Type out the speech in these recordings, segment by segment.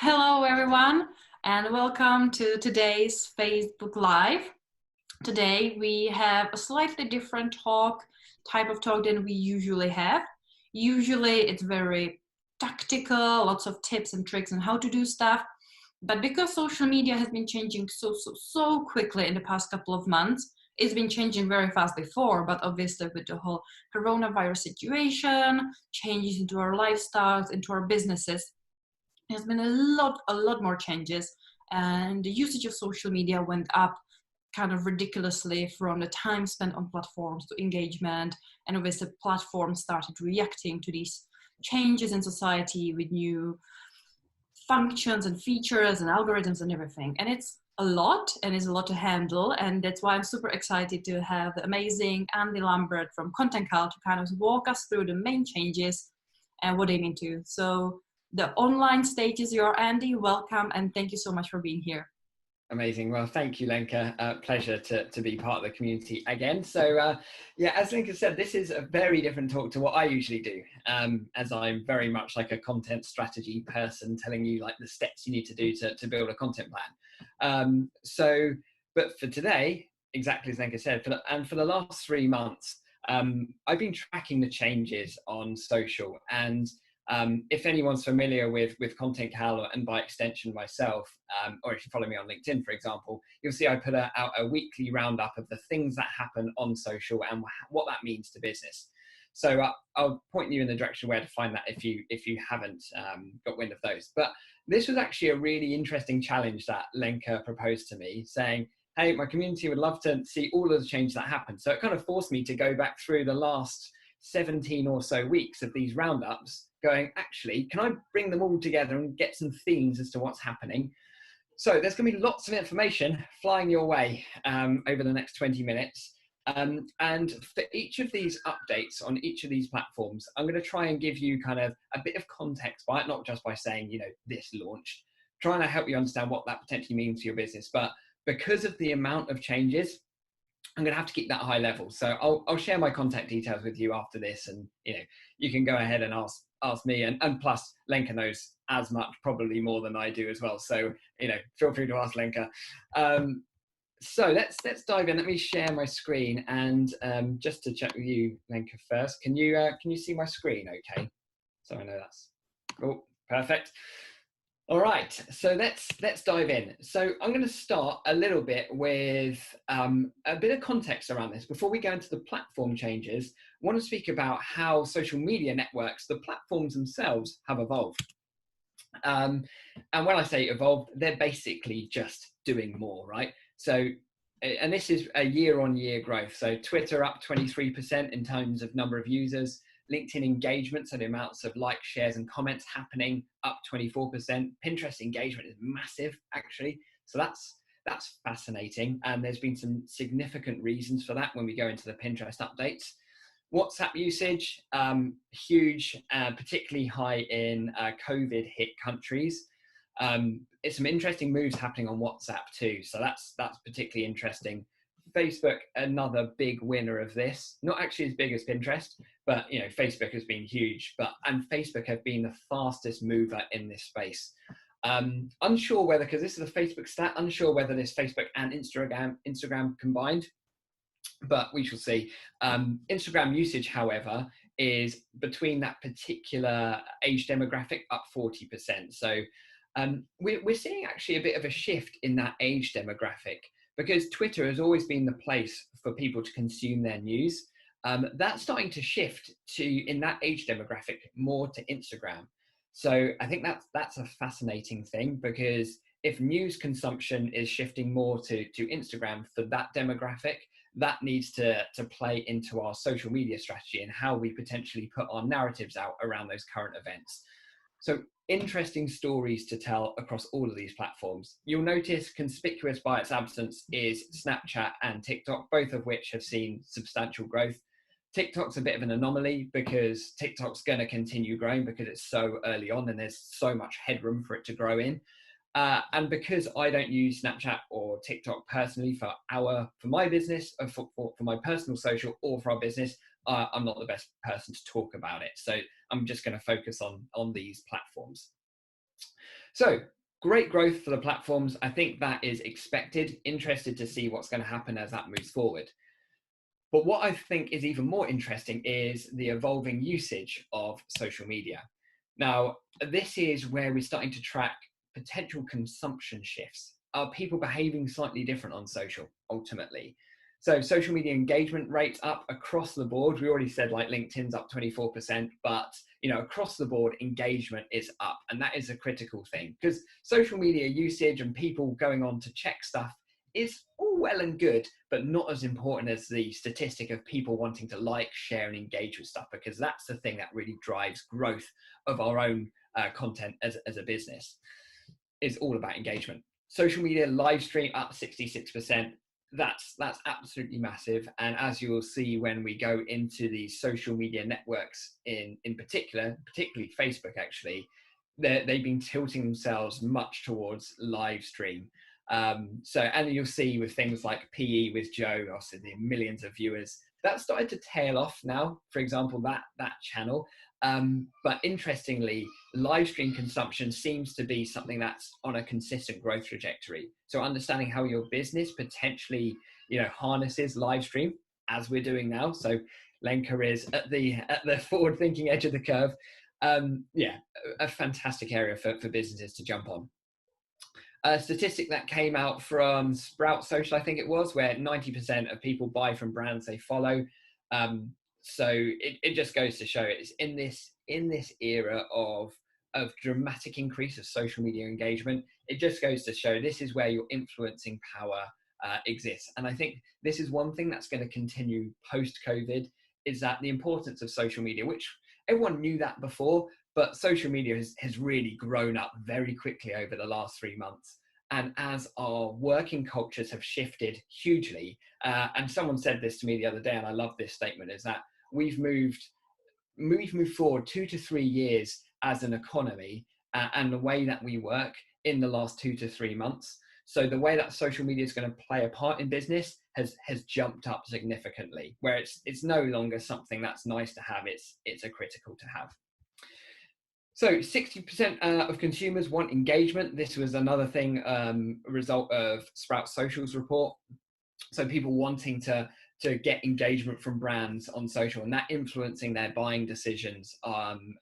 Hello, everyone, and welcome to today's Facebook Live. Today, we have a slightly different type of talk than we usually have. Usually, it's very tactical, lots of tips and tricks on how to do stuff. But because social media has been changing so quickly in the past couple of months, it's been changing very fast before, but obviously with the whole coronavirus situation, changes into our lifestyles, into our businesses, there's been a lot more changes, and the usage of social media went up kind of ridiculously from the time spent on platforms to engagement, and obviously platforms started reacting to these changes in society with new functions and features and algorithms and everything. And it's a lot, and it's a lot to handle, and that's why I'm super excited to have the amazing Andy Lambert from Content Cal to kind of walk us through the main changes and what they mean to. So the online stage is your, Andy. Welcome, and thank you so much for being here. Amazing. Well, thank you, Lenka. Pleasure to be part of the community again. So yeah, as Lenka said, this is a very different talk to what I usually do, as I'm very much like a content strategy person telling you like the steps you need to do to build a content plan. But for today, exactly as Lenka said, for the last 3 months, I've been tracking the changes on social. And if anyone's familiar with Content Cal and by extension myself, or if you follow me on LinkedIn, for example, you'll see I put out a weekly roundup of the things that happen on social and what that means to business. So I'll point you in the direction where to find that if you haven't got wind of those. But this was actually a really interesting challenge that Lenka proposed to me, saying, hey, my community would love to see all of the change that happened. So it kind of forced me to go back through the last 17 or so weeks of these roundups, going, actually, can I bring them all together and get some themes as to what's happening? So there's going to be lots of information flying your way over the next 20 minutes. And for each of these updates on each of these platforms, I'm going to try and give you kind of a bit of context by it, not just by saying, this launched, trying to help you understand what that potentially means to your business. But because of the amount of changes, I'm going to have to keep that high level. So I'll share my contact details with you after this, and you can go ahead and ask me, and plus Lenka knows as much, probably more than I do as well. So feel free to ask Lenka. So let's dive in. Let me share my screen, and just to check with you, Lenka, first, can you see my screen? Okay, so I know that's cool, perfect. All right, so let's dive in. So I'm going to start a little bit with a bit of context around this. Before we go into the platform changes, I want to speak about how social media networks, the platforms themselves, have evolved. And when I say evolved, they're basically just doing more, right? So, and this is a year-on-year growth. So Twitter up 23% in terms of number of users. LinkedIn engagement, so the amounts of likes, shares, and comments happening, up 24%. Pinterest engagement is massive, actually. So that's fascinating. And there's been some significant reasons for that when we go into the Pinterest updates. WhatsApp usage, huge, particularly high in COVID hit countries. It's some interesting moves happening on WhatsApp too. So that's particularly interesting. Facebook, another big winner of this, not actually as big as Pinterest, but Facebook has been huge, and Facebook have been the fastest mover in this space. Unsure whether, because this is a Facebook stat, unsure whether this Facebook and Instagram combined, but we shall see. Instagram usage, however, is between that particular age demographic up 40%. So we're seeing actually a bit of a shift in that age demographic, because Twitter has always been the place for people to consume their news. That's starting to shift in that age demographic more to Instagram. So I think that's a fascinating thing, because if news consumption is shifting more to Instagram for that demographic, that needs to play into our social media strategy and how we potentially put our narratives out around those current events. So interesting stories to tell across all of these platforms. You'll notice conspicuous by its absence is Snapchat and TikTok, both of which have seen substantial growth. TikTok's a bit of an anomaly because TikTok's going to continue growing because it's so early on and there's so much headroom for it to grow in. And because I don't use Snapchat or TikTok personally for my business, for my personal social or for our business, I'm not the best person to talk about it. So I'm just going to focus on these platforms. So great growth for the platforms. I think that is expected. Interested to see what's going to happen as that moves forward. But what I think is even more interesting is the evolving usage of social media. Now, this is where we're starting to track potential consumption shifts. Are people behaving slightly different on social ultimately? So social media engagement rates up across the board. We already said like LinkedIn's up 24%, but across the board engagement is up. And that is a critical thing because social media usage and people going on to check stuff is all well and good, but not as important as the statistic of people wanting to like, share, and engage with stuff, because that's the thing that really drives growth of our own content as a business. Is all about engagement. Social media live stream up 66%. That's absolutely massive. And as you will see when we go into the social media networks in particular, particularly Facebook, actually, they've been tilting themselves much towards live stream. And you'll see with things like PE with Joe, obviously the millions of viewers, that started to tail off now, for example, that channel. But interestingly, live stream consumption seems to be something that's on a consistent growth trajectory. So understanding how your business potentially, harnesses live stream as we're doing now. So Lenka is at the forward thinking edge of the curve. A fantastic area for businesses to jump on. A statistic that came out from Sprout Social, I think it was, where 90% of people buy from brands they follow. So it just goes to show it's in this era of dramatic increase of social media engagement. It just goes to show this is where your influencing power exists. And I think this is one thing that's going to continue post-COVID, is that the importance of social media, which everyone knew that before, but social media has really grown up very quickly over the last 3 months. And as our working cultures have shifted hugely, and someone said this to me the other day, and I love this statement, is that we've moved forward 2 to 3 years as an economy and the way that we work in the last 2 to 3 months. So the way that social media is going to play a part in business has jumped up significantly, where it's no longer something that's nice to have, it's a critical to have. So 60% of consumers want engagement. This was another thing, a result of Sprout Social's report. So people wanting to get engagement from brands on social, and that influencing their buying decisions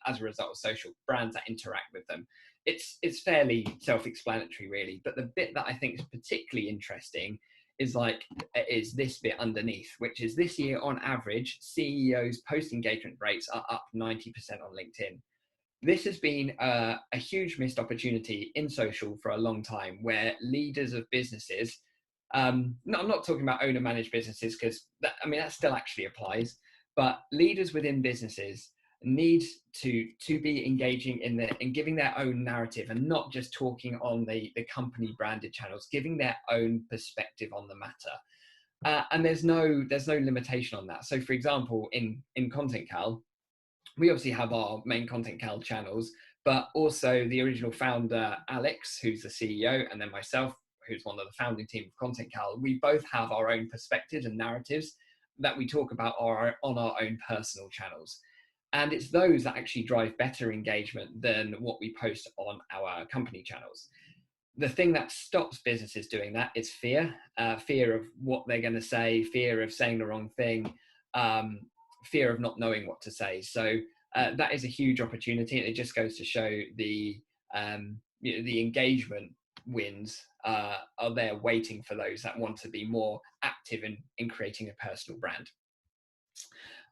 as a result of social, brands that interact with them. It's fairly self-explanatory, really. But the bit that I think is particularly interesting is this bit underneath, which is this year on average, CEOs' post-engagement rates are up 90% on LinkedIn. This has been a huge missed opportunity in social for a long time, where leaders of businesses, I'm not talking about owner-managed businesses, because that still actually applies, but leaders within businesses need to be engaging in giving their own narrative, and not just talking on the company branded channels, giving their own perspective on the matter. And there's no limitation on that. So for example, in Content Cal, we obviously have our main Content Cal channels, but also the original founder, Alex, who's the CEO, and then myself, who's one of the founding team of Content Cal. We both have our own perspectives and narratives that we talk about on our own personal channels. And it's those that actually drive better engagement than what we post on our company channels. The thing that stops businesses doing that is fear of what they're going to say, fear of saying the wrong thing, fear of not knowing what to say. So that is a huge opportunity, and it just goes to show the engagement wins are there waiting for those that want to be more active in creating a personal brand.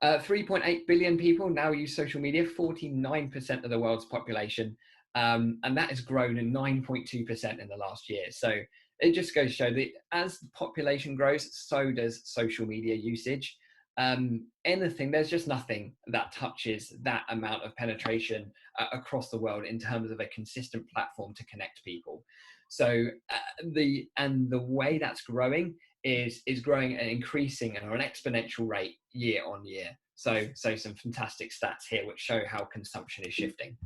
3.8 billion people now use social media, 49% of the world's population, and that has grown in 9.2% in the last year. So it just goes to show that as the population grows, so does social media usage. There's just nothing that touches that amount of penetration across the world in terms of a consistent platform to connect people. So the way that's growing is growing and increasing at an exponential rate year on year. So some fantastic stats here which show how consumption is shifting.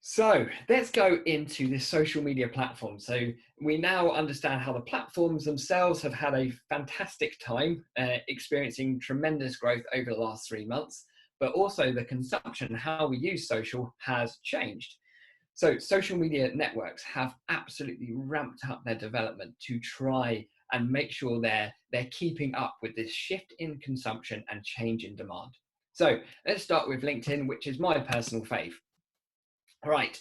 So let's go into this social media platform. So we now understand how the platforms themselves have had a fantastic time, experiencing tremendous growth over the last 3 months, but also the consumption, how we use social has changed. So social media networks have absolutely ramped up their development to try and make sure they're keeping up with this shift in consumption and change in demand. So let's start with LinkedIn, which is my personal fave. All right.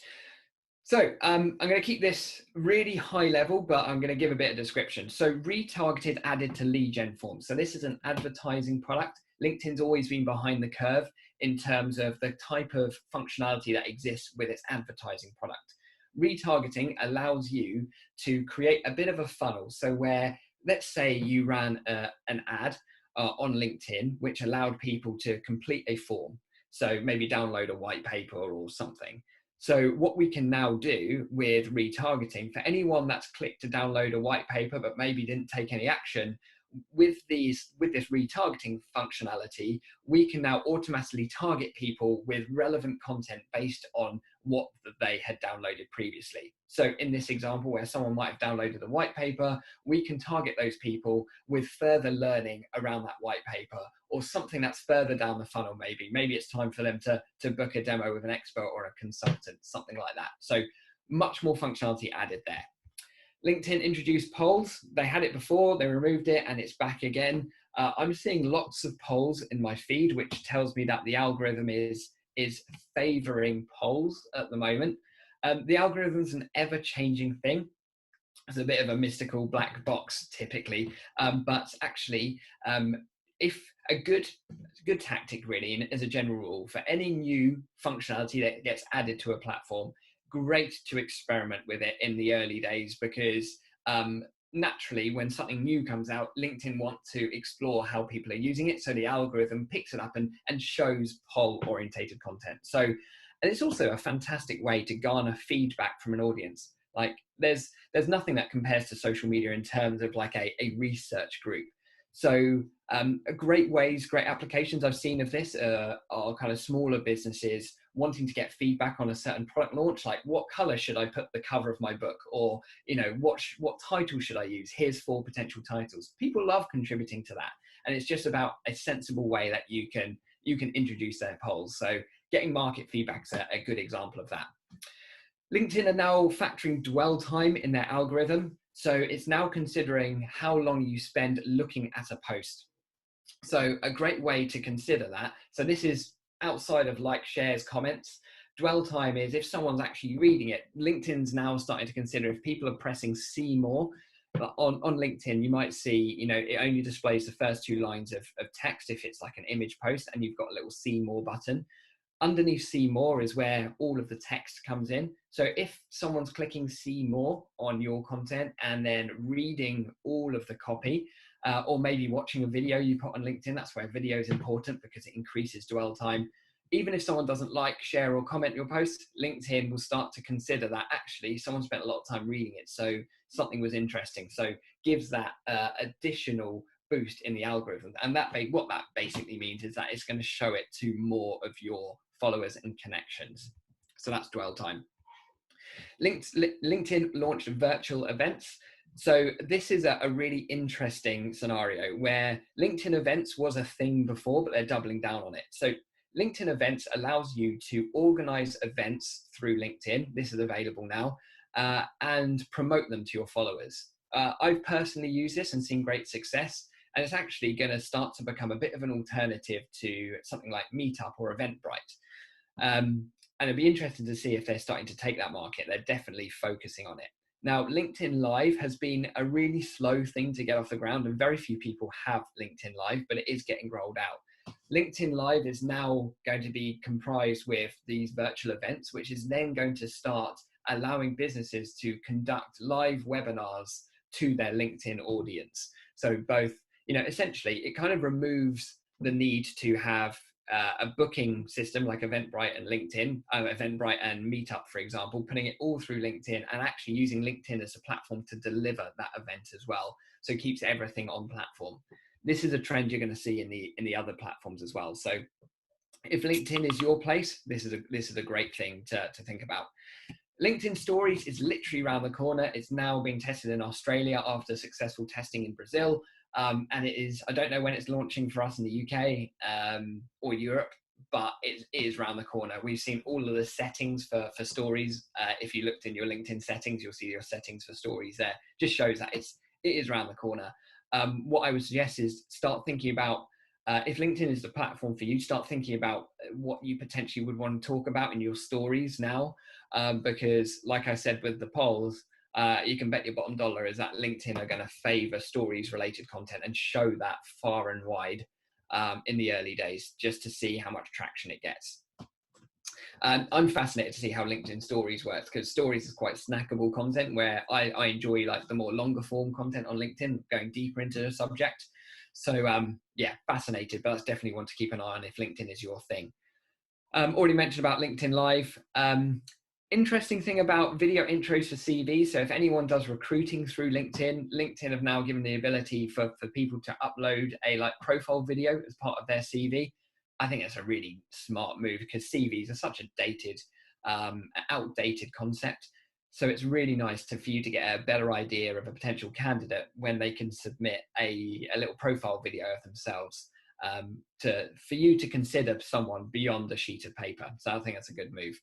So I'm going to keep this really high level, but I'm going to give a bit of description. So retargeted added to lead gen forms. So this is an advertising product. LinkedIn's always been behind the curve in terms of the type of functionality that exists with its advertising product. Retargeting allows you to create a bit of a funnel. So where, let's say you ran an ad on LinkedIn, which allowed people to complete a form. So maybe download a white paper or something. So what we can now do with retargeting, for anyone that's clicked to download a white paper but maybe didn't take any action, with this retargeting functionality, we can now automatically target people with relevant content based on what they had downloaded previously. So in this example, where someone might have downloaded a white paper, we can target those people with further learning around that white paper, or something that's further down the funnel. Maybe it's time for them to book a demo with an expert or a consultant, something like that. So much more functionality added there. LinkedIn introduced polls. They had it before, they removed it, and it's back again. I'm seeing lots of polls in my feed, which tells me that the algorithm is favoring polls at the moment. The algorithm is an ever-changing thing. It's a bit of a mystical black box typically, but actually, if a good tactic really, and as a general rule, for any new functionality that gets added to a platform, great to experiment with it in the early days, because naturally when something new comes out, LinkedIn want to explore how people are using it, so the algorithm picks it up and shows poll orientated content. So, and it's also a fantastic way to garner feedback from an audience. Like there's nothing that compares to social media in terms of like a research group. So great applications I've seen of this are kind of smaller businesses wanting to get feedback on a certain product launch, like what color should I put the cover of my book, or what title should I use? Here's 4 potential titles. People love contributing to that, and it's just about a sensible way that you can introduce their polls. So getting market feedback is a good example of that. LinkedIn are now factoring dwell time in their algorithm. So it's now considering how long you spend looking at a post. So a great way to consider that. So this is outside of like, shares, comments. Dwell time is if someone's actually reading it. LinkedIn's now starting to consider if people are pressing see more. But on LinkedIn, you might see, it only displays the first 2 lines of text if it's like an image post, and you've got a little see more button. Underneath see more is where all of the text comes in. So if someone's clicking see more on your content and then reading all of the copy, or maybe watching a video you put on LinkedIn, that's where video is important because it increases dwell time. Even if someone doesn't like, share, or comment your post, LinkedIn will start to consider that actually someone spent a lot of time reading it, so something was interesting. So gives that additional boost in the algorithm. And what that basically means is that it's going to show it to more of your followers and connections. So that's dwell time. LinkedIn launched virtual events. So this is a really interesting scenario where LinkedIn events was a thing before, but they're doubling down on it. So LinkedIn events allows you to organize events through LinkedIn. This is available now, and promote them to your followers. I've personally used this and seen great success. And it's actually going to start to become a bit of an alternative to something like Meetup or Eventbrite. And it'd be interesting to see if they're starting to take that market. They're definitely focusing on it. Now, LinkedIn Live has been a really slow thing to get off the ground, and very few people have LinkedIn Live, but it is getting rolled out. LinkedIn Live is now going to be comprised with these virtual events, which is then going to start allowing businesses to conduct live webinars to their LinkedIn audience. So both, essentially it kind of removes the need to have a booking system like Eventbrite and LinkedIn, Eventbrite and Meetup, for example, putting it all through LinkedIn and actually using LinkedIn as a platform to deliver that event as well. So it keeps everything on platform. This is a trend you're going to see in the other platforms as well. So if LinkedIn is your place, this is a great thing to think about. LinkedIn Stories is literally around the corner. It's now being tested in Australia after successful testing in Brazil. And it is, I don't know when it's launching for us in the UK or Europe, but it is around the corner. We've seen all of the settings for stories. If you looked in your LinkedIn settings, you'll see your settings for stories there. Just shows that it is around the corner. What I would suggest is start thinking about, if LinkedIn is the platform for you, start thinking about what you potentially would want to talk about in your stories now. Because like I said with the polls, you can bet your bottom dollar is that LinkedIn are going to favor stories related content and show that far and wide in the early days, just to see how much traction it gets. I'm fascinated to see how LinkedIn stories works, because stories is quite snackable content, where I enjoy like the more longer form content on LinkedIn, going deeper into the subject. So yeah, fascinated, but that's definitely one to keep an eye on if LinkedIn is your thing. Already mentioned about LinkedIn Live. Interesting thing about video intros for CVs. So if anyone does recruiting through LinkedIn, LinkedIn have now given the ability for people to upload a like profile video as part of their CV. I think that's a really smart move, because CVs are such a dated, outdated concept. So it's really nice for you to get a better idea of a potential candidate when they can submit a little profile video of themselves, for you to consider someone beyond a sheet of paper. So I think that's a good move.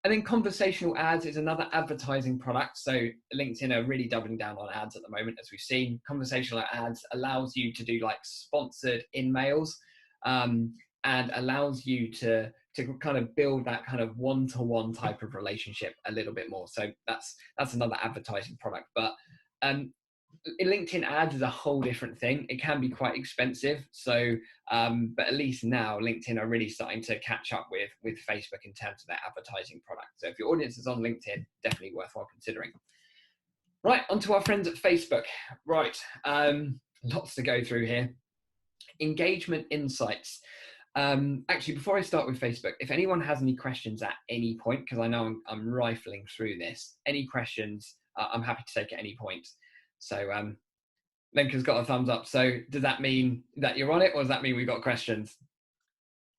And then conversational ads is another advertising product. So LinkedIn are really doubling down on ads at the moment, as we've seen. Conversational ads allows you to do like sponsored in-mails, and allows you to kind of build that kind of one-to-one type of relationship a little bit more. So that's another advertising product. But LinkedIn ads is a whole different thing. It can be quite expensive. So, but at least now LinkedIn are really starting to catch up with Facebook in terms of their advertising product. So if your audience is on LinkedIn, definitely worthwhile considering. Right, onto our friends at Facebook. Right, lots to go through here. Engagement insights. Actually, before I start with Facebook, if anyone has any questions at any point, because I know I'm rifling through this, any questions, I'm happy to take at any point. So Lenka's got a thumbs up. So does that mean that you're on it, or does that mean we've got questions?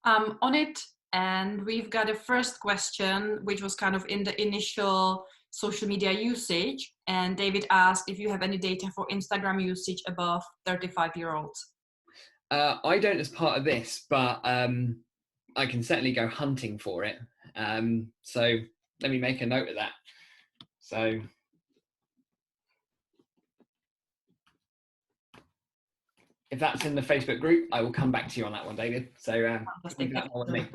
I'm on it, and we've got a first question, which was kind of in the initial social media usage. And David asked if you have any data for Instagram usage above 35-year-olds. I don't as part of this, but I can certainly go hunting for it. So let me make a note of that. So if that's in the Facebook group, I will come back to you on that one, David. So leave that one with me.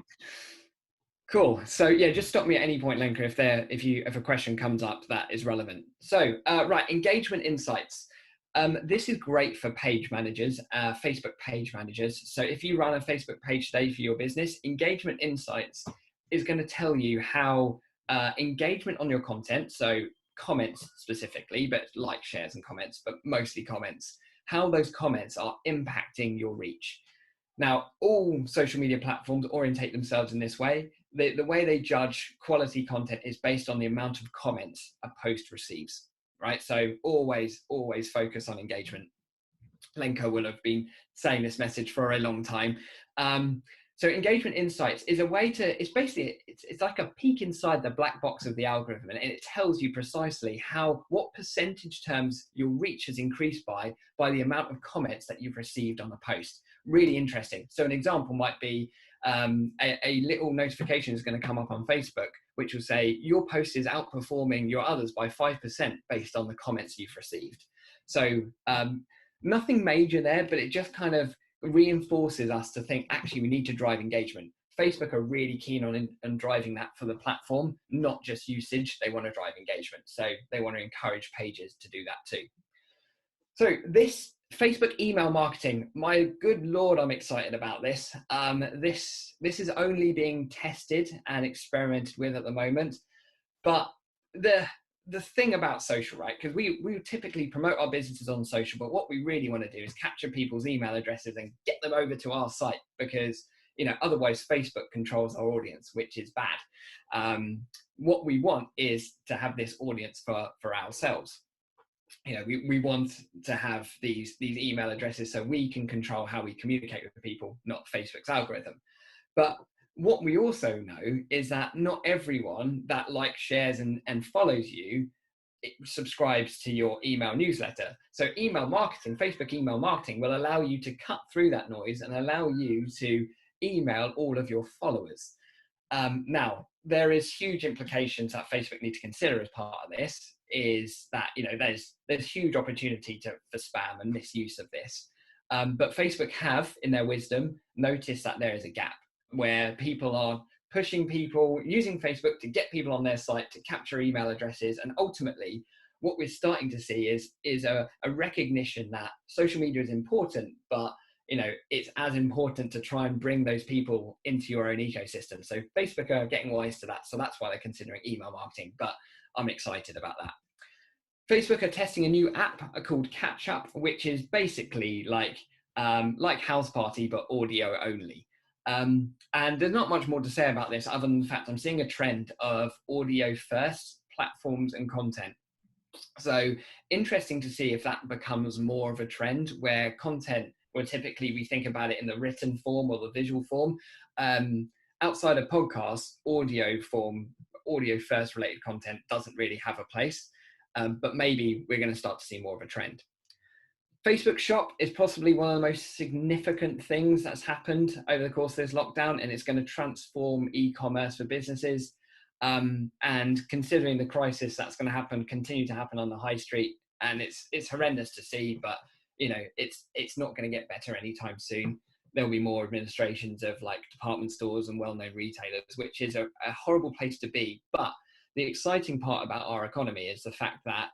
Cool. So yeah, just stop me at any point, Lenka, if a question comes up that is relevant. So right, engagement insights. This is great for page managers, Facebook page managers. So if you run a Facebook page today for your business, engagement insights is going to tell you how engagement on your content, so comments specifically, but like, shares and comments, but mostly comments, how those comments are impacting your reach. Now, all social media platforms orientate themselves in this way. The way they judge quality content is based on the amount of comments a post receives, right? So always focus on engagement. Lenka will have been saying this message for a long time. So engagement insights is a way to, it's like a peek inside the black box of the algorithm, and it tells you precisely what percentage terms your reach has increased by the amount of comments that you've received on a post. Really interesting. So an example might be a little notification is going to come up on Facebook, which will say your post is outperforming your others by 5% based on the comments you've received. So nothing major there, but it just kind of reinforces us to think, actually, we need to drive engagement. Facebook are really keen on driving that for the platform, not just usage. They want to drive engagement. So they want to encourage pages to do that too. So this Facebook email marketing, my good Lord, I'm excited about this. This is only being tested and experimented with at the moment. But the thing about social, right? Because we typically promote our businesses on social, but what we really want to do is capture people's email addresses and get them over to our site, because otherwise Facebook controls our audience, which is bad. What we want is to have this audience for ourselves. We want to have these email addresses so we can control how we communicate with people, not Facebook's algorithm. But what we also know is that not everyone that likes, shares, and follows you subscribes to your email newsletter. So email marketing, Facebook email marketing, will allow you to cut through that noise and allow you to email all of your followers. Now, there is huge implications that Facebook need to consider as part of this, is that, you know, there's huge opportunity for spam and misuse of this. But Facebook have, in their wisdom, noticed that there is a gap where people are pushing people, using Facebook to get people on their site, to capture email addresses. And ultimately, what we're starting to see is a recognition that social media is important, but you know, it's as important to try and bring those people into your own ecosystem. So Facebook are getting wise to that. So that's why they're considering email marketing, but I'm excited about that. Facebook are testing a new app called Catch Up, which is basically like House Party, but audio only. And there's not much more to say about this other than the fact I'm seeing a trend of audio first platforms and content. So interesting to see if that becomes more of a trend where content, where typically we think about it in the written form or the visual form. Outside of podcasts, audio first related content doesn't really have a place, but maybe we're going to start to see more of a trend. Facebook Shop is possibly one of the most significant things that's happened over the course of this lockdown, and it's going to transform e-commerce for businesses. And considering the crisis that's going to continue to happen on the high street, and it's horrendous to see, but you know, it's not going to get better anytime soon. There'll be more administrations of like department stores and well-known retailers, which is a horrible place to be. But the exciting part about our economy is the fact that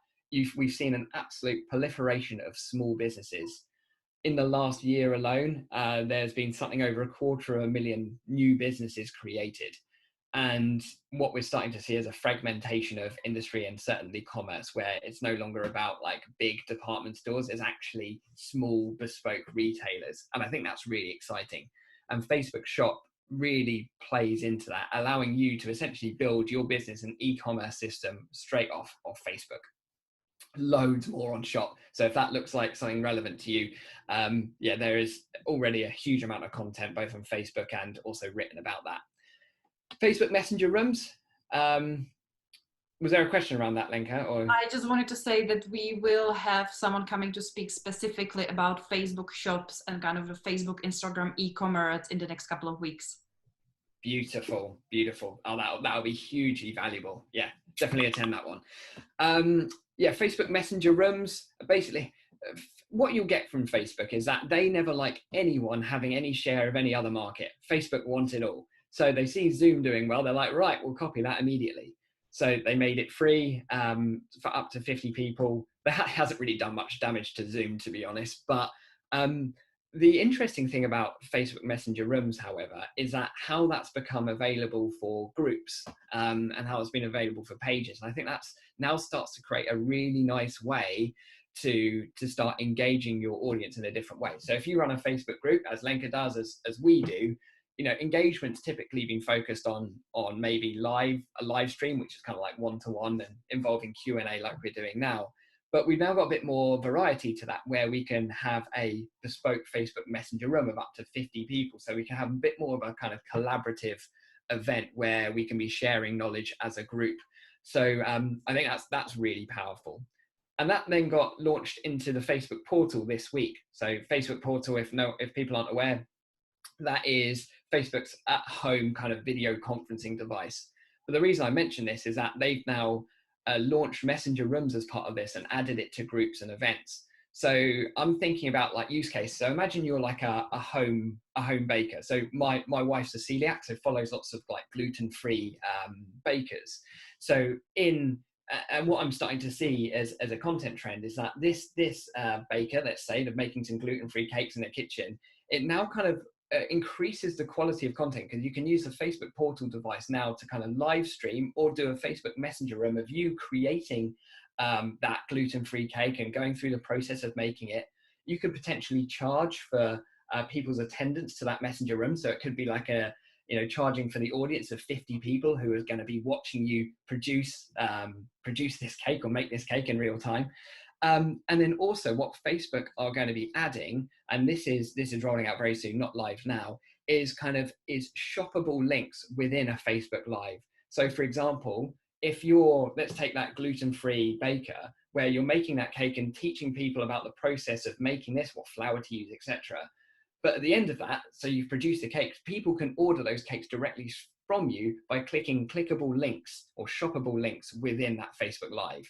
we've seen an absolute proliferation of small businesses. In the last year alone, there's been something over 250,000 new businesses created. And what we're starting to see is a fragmentation of industry and certainly commerce, where it's no longer about like big department stores, it's actually small bespoke retailers. And I think that's really exciting. And Facebook Shop really plays into that, allowing you to essentially build your business and e-commerce system straight off Facebook. Loads more on Shop. So if that looks like something relevant to you, there is already a huge amount of content both on Facebook and also written about that. Facebook Messenger rooms. Was there a question around that, Lenka? Or? I just wanted to say that we will have someone coming to speak specifically about Facebook shops and kind of the Facebook, Instagram, e-commerce in the next couple of weeks. Beautiful, beautiful. Oh, that'll be hugely valuable. Yeah, definitely attend that one. Facebook Messenger rooms. Basically, what you'll get from Facebook is that they never like anyone having any share of any other market. Facebook wants it all. So they see Zoom doing well, they're like, right, we'll copy that immediately. So they made it free for up to 50 people. That hasn't really done much damage to Zoom, to be honest. But the interesting thing about Facebook Messenger Rooms, however, is that how that's become available for groups and how it's been available for pages. And I think that's now starts to create a really nice way to start engaging your audience in a different way. So if you run a Facebook group, as Lenka does, as we do, you know, engagement's typically been focused on maybe a live stream, which is kind of like one-to-one and involving Q&A like we're doing now. But we've now got a bit more variety to that, where we can have a bespoke Facebook Messenger room of up to 50 people. So we can have a bit more of a kind of collaborative event where we can be sharing knowledge as a group. So I think that's really powerful. And that then got launched into the Facebook portal this week. So Facebook portal, if people aren't aware, that is Facebook's at-home kind of video conferencing device. But the reason I mention this is that they've now launched Messenger Rooms as part of this and added it to groups and events. So I'm thinking about like use case. So imagine you're like a home baker. So my wife's a celiac, so follows lots of like gluten-free bakers. So and what I'm starting to see as a content trend is that this baker, let's say, they're making some gluten-free cakes in their kitchen, it now kind of increases the quality of content, because you can use the Facebook portal device now to kind of live stream or do a Facebook Messenger room of you creating that gluten-free cake and going through the process of making it. You could potentially charge for people's attendance to that Messenger room. So it could be like charging for the audience of 50 people who are going to be watching you produce this cake or make this cake in real time. And then also what Facebook are going to be adding, and this is rolling out very soon, not live now, is shoppable links within a Facebook Live. So for example, if let's take that gluten-free baker, where you're making that cake and teaching people about the process of making this, what flour to use, etc. But at the end of that, so you've produced the cakes, people can order those cakes directly from you by clicking clickable links or shoppable links within that Facebook Live.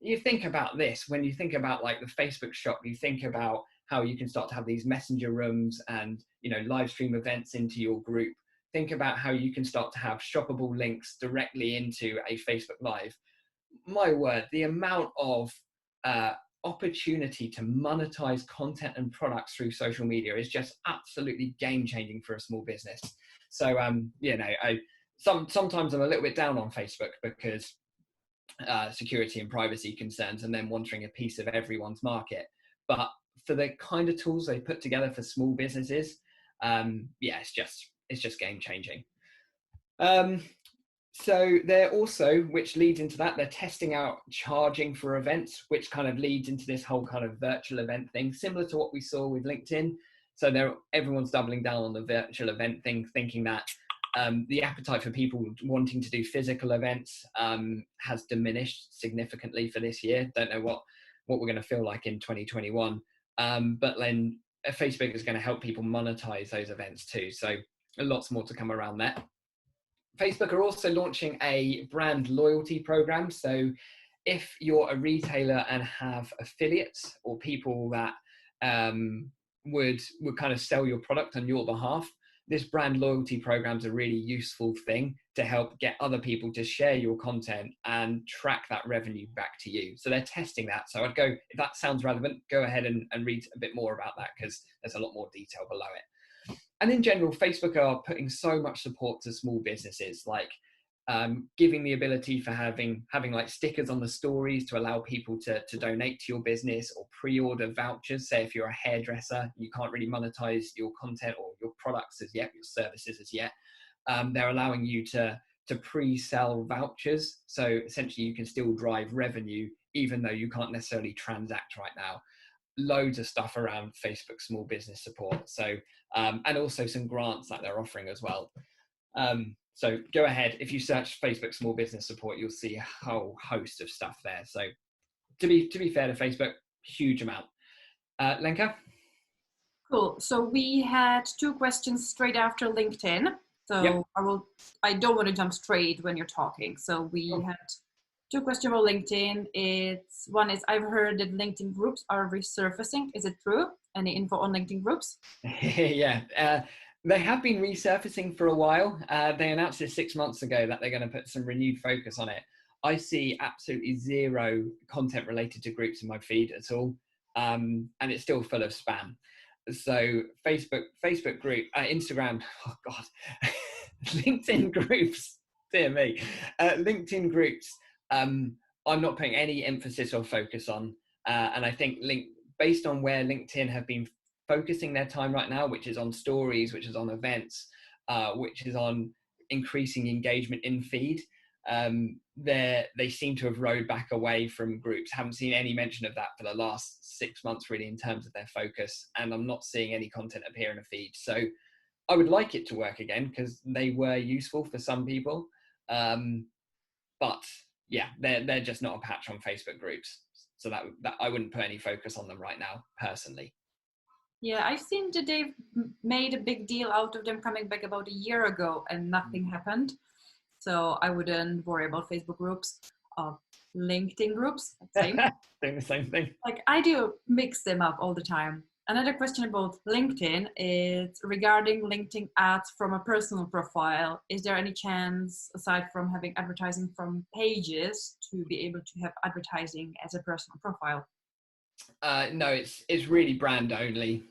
You think about this, when you think about like the Facebook shop, you think about how you can start to have these messenger rooms and, you know, live stream events into your group. Think about how you can start to have shoppable links directly into a Facebook Live. My word, the amount of opportunity to monetize content and products through social media is just absolutely game changing for a small business. So, you know, sometimes I'm a little bit down on Facebook because security and privacy concerns and then wanting a piece of everyone's market. But for the kind of tools they put together for small businesses, yeah, it's just game changing. So they're also, which leads into that, they're testing out charging for events, which kind of leads into this whole kind of virtual event thing, similar to what we saw with LinkedIn. So everyone's doubling down on the virtual event thing, thinking that the appetite for people wanting to do physical events has diminished significantly for this year. Don't know what we're going to feel like in 2021. But then Facebook is going to help people monetize those events too. So lots more to come around that. Facebook are also launching a brand loyalty program. So if you're a retailer and have affiliates or people that would kind of sell your product on your behalf, this brand loyalty program is a really useful thing to help get other people to share your content and track that revenue back to you. So they're testing that. So I'd go, if that sounds relevant, go ahead and read a bit more about that, because there's a lot more detail below it. And in general, Facebook are putting so much support to small businesses, like giving the ability for having like stickers on the stories to allow people to donate to your business, or pre-order vouchers. Say if you're a hairdresser, you can't really monetize your content or your products as yet, your services as yet. They're allowing you to pre-sell vouchers. So essentially you can still drive revenue, even though you can't necessarily transact right now. Loads of stuff around Facebook small business support. So, and also some grants that they're offering as well. So go ahead, if you search Facebook small business support, you'll see a whole host of stuff there. So to be fair to Facebook, huge amount. Lenka? Cool. So we had 2 questions straight after LinkedIn. So Yep. I don't want to jump straight when you're talking. So we had 2 questions about LinkedIn. One is, I've heard that LinkedIn groups are resurfacing. Is it true? Any info on LinkedIn groups? Yeah. They have been resurfacing for a while. They announced this 6 months ago that they're going to put some renewed focus on it. I see absolutely zero content related to groups in my feed at all. And it's still full of spam. So Facebook group, Instagram, oh God, LinkedIn groups, dear me. LinkedIn groups, I'm not putting any emphasis or focus on. And I think based on where LinkedIn have been focusing their time right now, which is on stories, which is on events, which is on increasing engagement in feed, they seem to have rode back away from groups. Haven't seen any mention of that for the last 6 months really in terms of their focus, and I'm not seeing any content appear in a feed. So I would like it to work again, because they were useful for some people, but yeah, they're just not a patch on Facebook groups. So that I wouldn't put any focus on them right now, personally. Yeah, I've seen that they've made a big deal out of them coming back about a year ago and nothing happened. So I wouldn't worry about Facebook groups. LinkedIn groups, same. Doing the same thing. Like, I do mix them up all the time. Another question about LinkedIn is regarding LinkedIn ads from a personal profile. Is there any chance, aside from having advertising from pages, to be able to have advertising as a personal profile? No, it's really brand only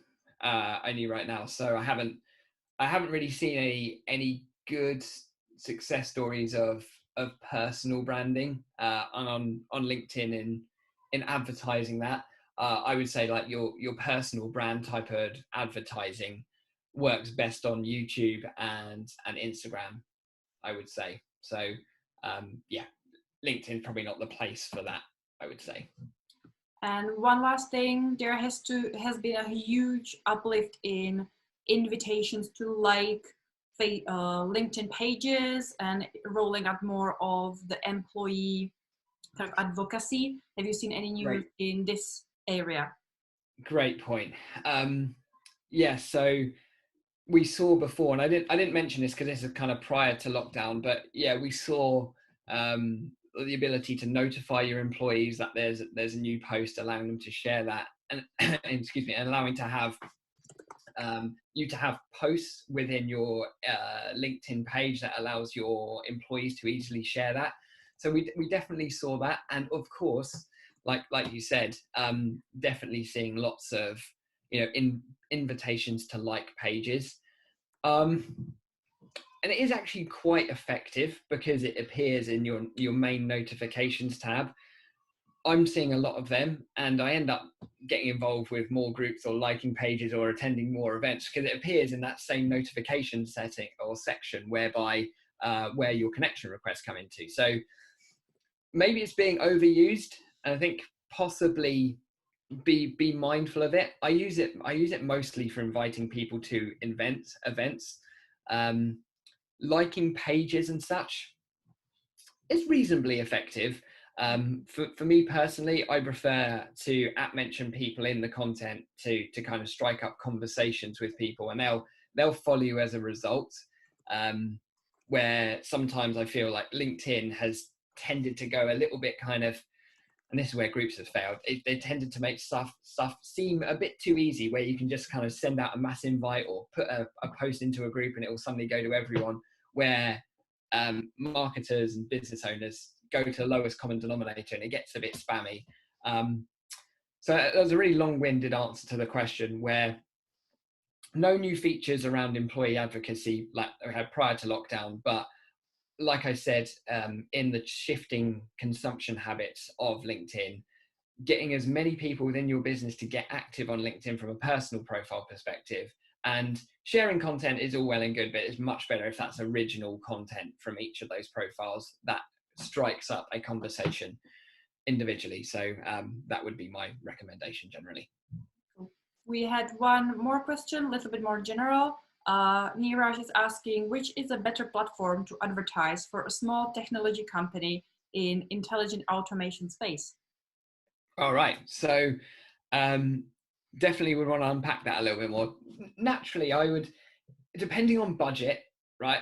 right now. So I haven't really seen any good success stories of personal branding on LinkedIn in advertising that. I would say like your personal brand type of advertising works best on YouTube and Instagram, I would say. So yeah, LinkedIn probably not the place for that, I would say. And one last thing, there has been a huge uplift in invitations to LinkedIn pages and rolling out more of the employee kind of advocacy. Have you seen any news in this area? Great point. Yeah, so we saw before, and I didn't mention this because this is kind of prior to lockdown, but yeah, we saw the ability to notify your employees that there's a new post, allowing them to share that, and excuse me, and allowing to have you to have posts within your LinkedIn page that allows your employees to easily share that. So we definitely saw that, and of course, like you said, definitely seeing lots of invitations to like pages. And it is actually quite effective because it appears in your main notifications tab. I'm seeing a lot of them, and I end up getting involved with more groups or liking pages or attending more events because it appears in that same notification setting or section whereby where your connection requests come into. So maybe it's being overused, and I think possibly be mindful of it. I use it mostly for inviting people to events. Liking pages and such is reasonably effective. For me personally, I prefer to mention people in the content to kind of strike up conversations with people, and they'll follow you as a result. Where sometimes I feel like LinkedIn has tended to go a little bit kind of, and this is where groups have failed. They tended to make stuff seem a bit too easy, where you can just kind of send out a mass invite or put a post into a group and it will suddenly go to everyone, where marketers and business owners go to the lowest common denominator and it gets a bit spammy. So that was a really long-winded answer to the question, where no new features around employee advocacy like we had prior to lockdown, but like I said, in the shifting consumption habits of LinkedIn, getting as many people within your business to get active on LinkedIn from a personal profile perspective, and sharing content is all well and good, but it's much better if that's original content from each of those profiles that strikes up a conversation individually. So that would be my recommendation generally. We had one more question, a little bit more general. Niraj is asking, which is a better platform to advertise for a small technology company in intelligent automation space? All right, so definitely would want to unpack that a little bit more. Naturally, I would, depending on budget, right?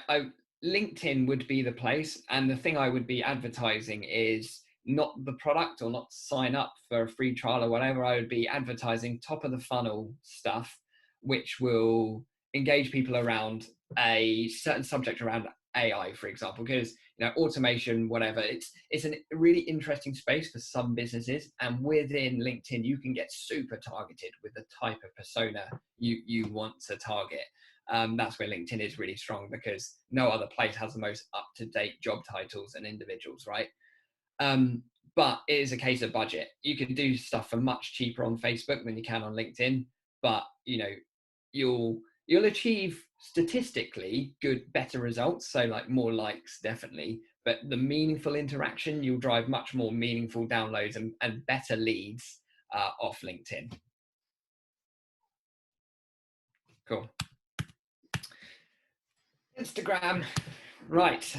LinkedIn would be the place, and the thing I would be advertising is not the product or not sign up for a free trial or whatever. I would be advertising top of the funnel stuff, which will engage people around a certain subject around AI, for example, because automation, whatever, it's a really interesting space for some businesses, and within LinkedIn you can get super targeted with the type of persona you want to target. That's where LinkedIn is really strong, because no other place has the most up-to-date job titles and individuals, right? But it is a case of budget. You can do stuff for much cheaper on Facebook than you can on LinkedIn, but you'll achieve statistically better results. So like more likes, definitely, but the meaningful interaction, you'll drive much more meaningful downloads and better leads off LinkedIn. Cool. Instagram. Right,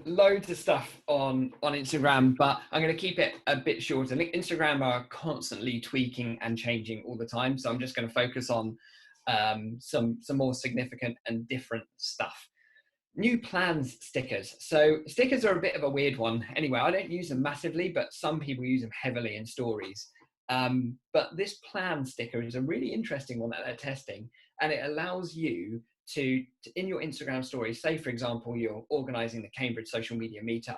loads of stuff on Instagram, but I'm going to keep it a bit shorter. Instagram are constantly tweaking and changing all the time, so I'm just going to focus on some more significant and different stuff. New plans stickers. So stickers are a bit of a weird one. Anyway, I don't use them massively, but some people use them heavily in stories. But this plan sticker is a really interesting one that they're testing, and it allows you to in your Instagram stories, say for example you're organizing the Cambridge social media meetup,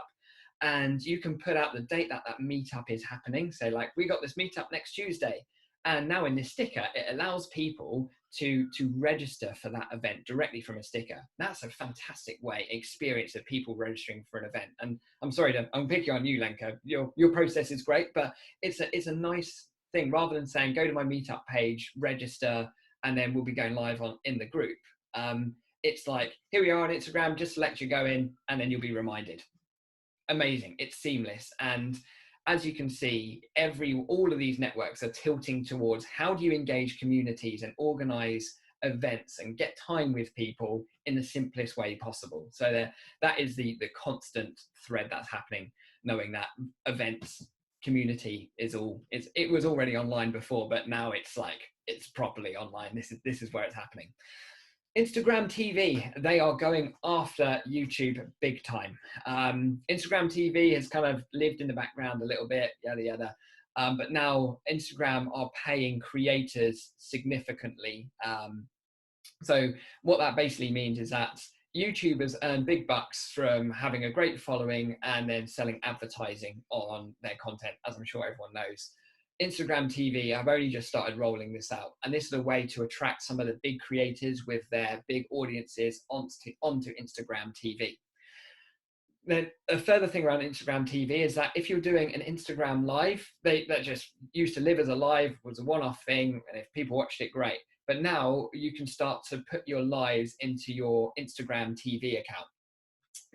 and you can put out the date that meetup is happening. Say like, we got this meetup next Tuesday, and now in this sticker it allows people to register for that event directly from a sticker. That's a fantastic experience of people registering for an event. And I'm sorry I'm picking on you, Lenka. Your process is great, but it's a nice thing, rather than saying go to my meetup page, register, and then we'll be going live in the group. It's like, here we are on Instagram, just select your go in, and then you'll be reminded. Amazing. It's seamless. And as you can see, all of these networks are tilting towards how do you engage communities and organize events and get time with people in the simplest way possible. So that is the constant thread that's happening, knowing that events community it was already online before, but now it's like it's properly online. This is where it's happening. Instagram TV, they are going after YouTube big time. Instagram TV has kind of lived in the background a little bit, yada yada. But now Instagram are paying creators significantly. So what that basically means is that YouTubers earn big bucks from having a great following and then selling advertising on their content, as I'm sure everyone knows. Instagram TV, I've only just started rolling this out, and this is a way to attract some of the big creators with their big audiences onto Instagram TV. Then a further thing around Instagram TV is that if you're doing an Instagram live, that just used to live as a live, was a one-off thing, and if people watched it, great. But now you can start to put your lives into your Instagram TV account.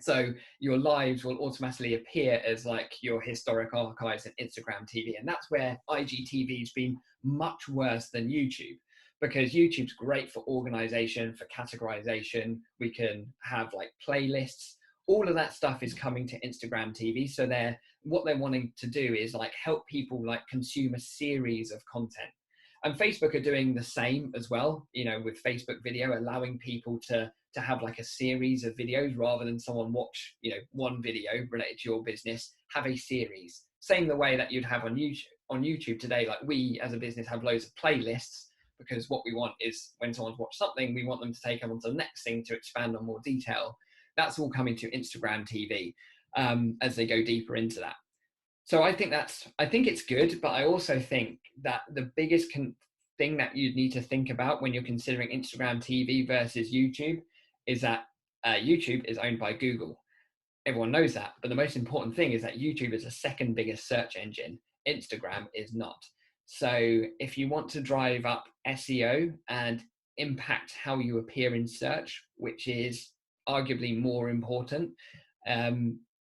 So your lives will automatically appear as like your historic archives in Instagram TV. And that's where IGTV has been much worse than YouTube, because YouTube's great for organization, for categorization. We can have like playlists. All of that stuff is coming to Instagram TV. So what they're wanting to do is like help people like consume a series of content. And Facebook are doing the same as well, you know, with Facebook video, allowing people to have like a series of videos rather than someone watch, you know, one video related to your business, have a series. Same the way that you'd have on YouTube today. Like we as a business have loads of playlists, because what we want is when someone's watched something, we want them to take them on to the next thing to expand on more detail. That's all coming to Instagram TV as they go deeper into that. So I think it's good, but I also think that the biggest thing that you'd need to think about when you're considering Instagram TV versus YouTube is that YouTube is owned by Google. Everyone knows that, but the most important thing is that YouTube is the second biggest search engine. Instagram is not. So if you want to drive up SEO and impact how you appear in search, which is arguably more important,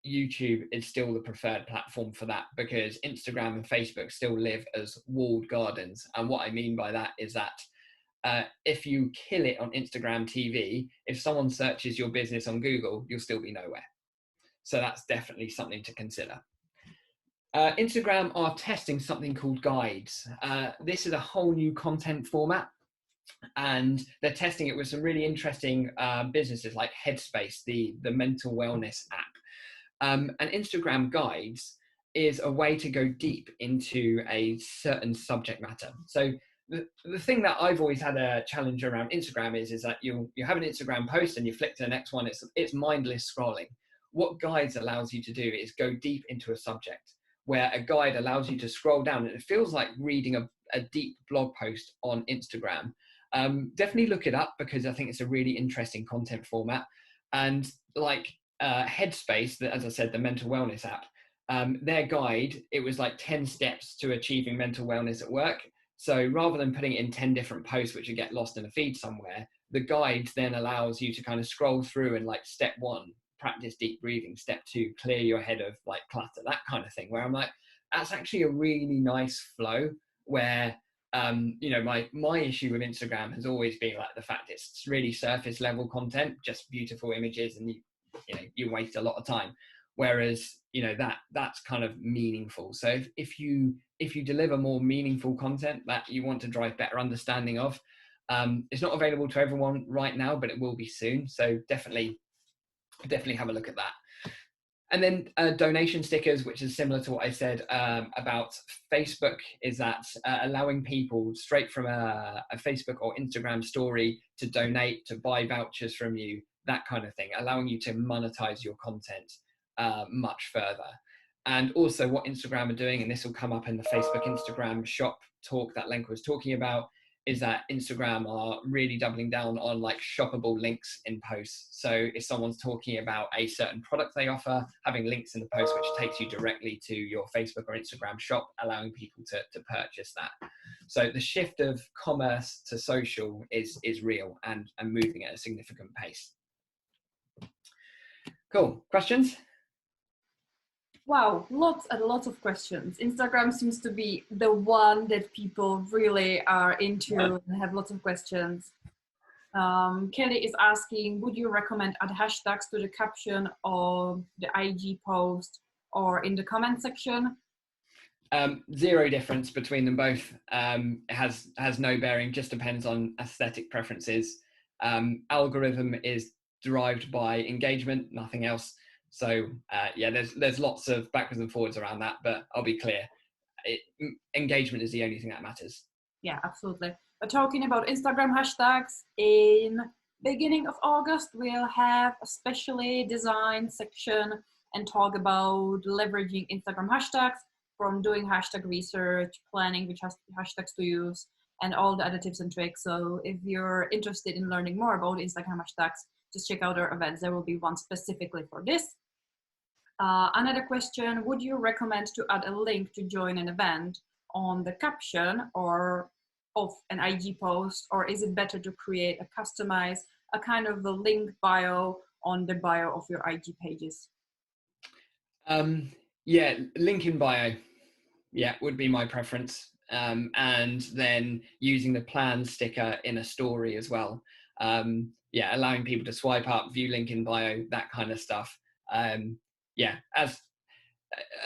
YouTube is still the preferred platform for that, because Instagram and Facebook still live as walled gardens. And what I mean by that is that if you kill it on Instagram TV, if someone searches your business on Google, you'll still be nowhere. So that's definitely something to consider. Instagram are testing something called guides. This is a whole new content format, and they're testing it with some really interesting businesses like Headspace, the mental wellness app. And Instagram guides is a way to go deep into a certain subject matter. So the thing that I've always had a challenge around Instagram is that you have an Instagram post and you flick to the next one, it's mindless scrolling. What guides allows you to do is go deep into a subject, where a guide allows you to scroll down, and it feels like reading a deep blog post on Instagram. Definitely look it up, because I think it's a really interesting content format. And like Headspace, as I said, the mental wellness app, their guide, it was like 10 steps to achieving mental wellness at work. So rather than putting it in 10 different posts, which would get lost in a feed somewhere, the guide then allows you to kind of scroll through and like step 1, practice deep breathing, step 2, clear your head of like clutter, that kind of thing, where I'm like, that's actually a really nice flow where, you know, my issue with Instagram has always been like the fact it's really surface level content, just beautiful images, and you waste a lot of time. Whereas, you know, that's kind of meaningful. So if you deliver more meaningful content that you want to drive better understanding of, it's not available to everyone right now, but it will be soon. So definitely have a look at that. And then donation stickers, which is similar to what I said about Facebook, is that allowing people straight from a Facebook or Instagram story to donate, to buy vouchers from you, that kind of thing, allowing you to monetize your content much further. And also what Instagram are doing, and this will come up in the Facebook Instagram shop talk that Lenka was talking about, is that Instagram are really doubling down on like shoppable links in posts. So if someone's talking about a certain product they offer, having links in the post which takes you directly to your Facebook or Instagram shop, allowing people to purchase that. So the shift of commerce to social is real and moving at a significant pace. Cool. Questions? Wow, lots and lots of questions. Instagram seems to be the one that people really are into and have lots of questions. Kelly is asking, would you recommend add hashtags to the caption of the IG post or in the comment section? Zero difference between them both. Has no bearing, just depends on aesthetic preferences. Algorithm is derived by engagement, nothing else. So yeah, there's lots of backwards and forwards around that, but I'll be clear, engagement is the only thing that matters. Yeah, absolutely. But talking about Instagram hashtags, in beginning of August, we'll have a specially designed section and talk about leveraging Instagram hashtags, from doing hashtag research, planning which hashtags to use, and all the other tips and tricks. So if you're interested in learning more about Instagram hashtags, just check out our events. There will be one specifically for this. Another question, would you recommend to add a link to join an event on the caption or of an IG post, or is it better to create a kind of a link bio on the bio of your IG pages? Yeah, link in bio, yeah, would be my preference. And then using the plan sticker in a story as well. Yeah, allowing people to swipe up, view link in bio, that kind of stuff. Yeah, as